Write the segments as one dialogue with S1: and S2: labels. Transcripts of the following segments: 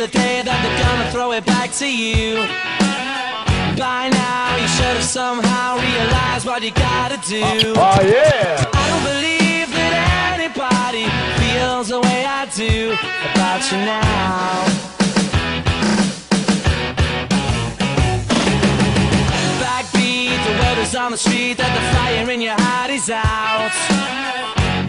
S1: the day that they're gonna throw it back to you. By now you should have somehow realized what you gotta do.
S2: Oh yeah!
S1: I don't believe that anybody feels the way I do about you now. Backbeat, the word is on the street that the fire in your heart is out.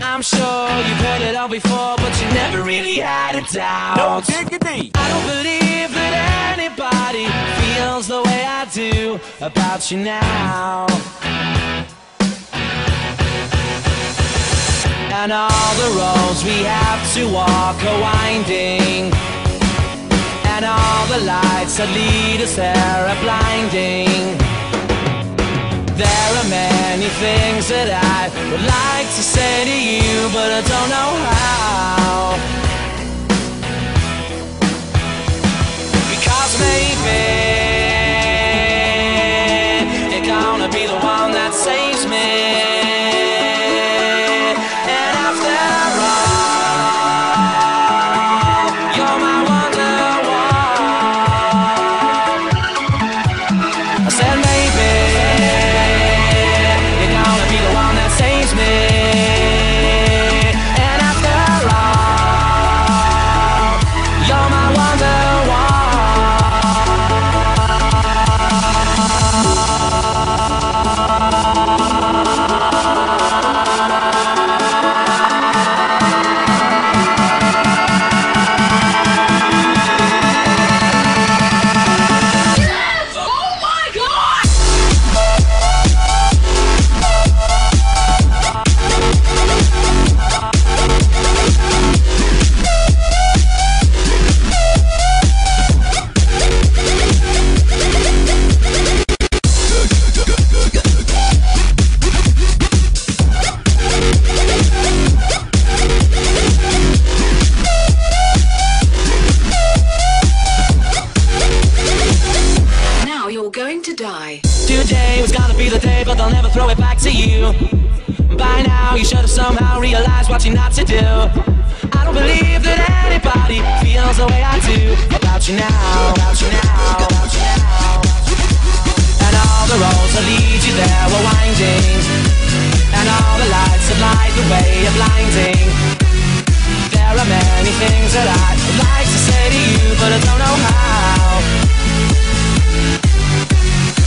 S1: I'm sure you've heard it all before, but you never really had a doubt.
S2: No diggity!
S1: I don't believe that anybody feels the way I do about you now. And all the roads we have to walk are winding, and all the lights that lead us there are blinding. There are many things that I would like to say to you, but I don't know how. Because maybe you're gonna be the one that saves me. And after all, you're my wonderwall. I said maybe you're gonna be the one that saves me. And after all, you're my wonderwall. Today was gonna be the day, but they'll never throw it back to you. By now you should have somehow realized what you're not to do. I don't believe that anybody feels the way I do about you now, about you now, about you now. And all the roads that lead you there were winding, and all the lights that light the way are blinding. There are many things that I would like to say to you, but I don't know how.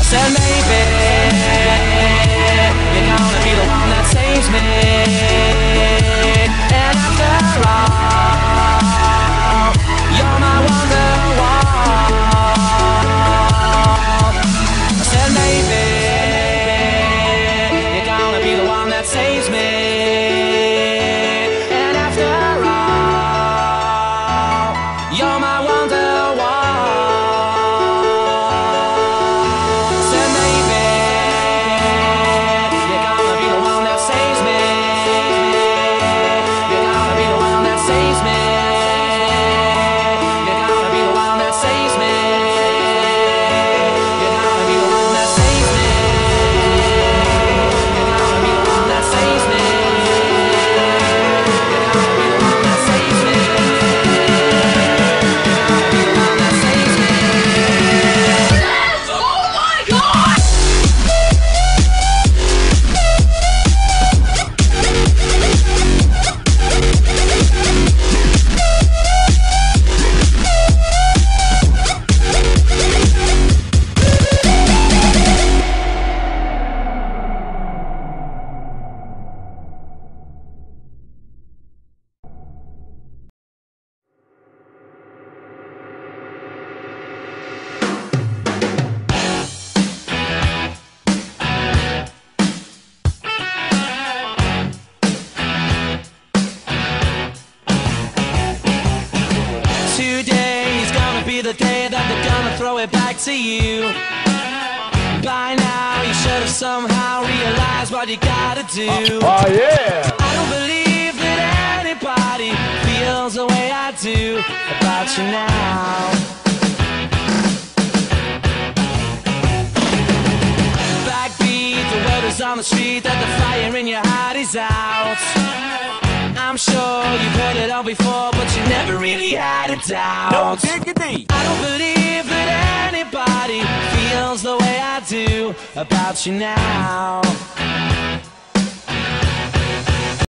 S1: I said maybe you're gonna be the one that saves me. And after all, you're my wonderwall. I said maybe you're gonna be the one that saves me. And after all, you're my wonderwall. The day that they're gonna throw it back to you. By now you should have somehow realized what you gotta do.
S2: Oh yeah!
S1: I don't believe that anybody feels the way I do about you now. Backbeat, the word is on the street that the fire in your heart is out. I'm sure you've heard it it all before, but you never really had a doubt.
S2: No diggity.
S1: I don't believe that anybody feels the way I do about you now.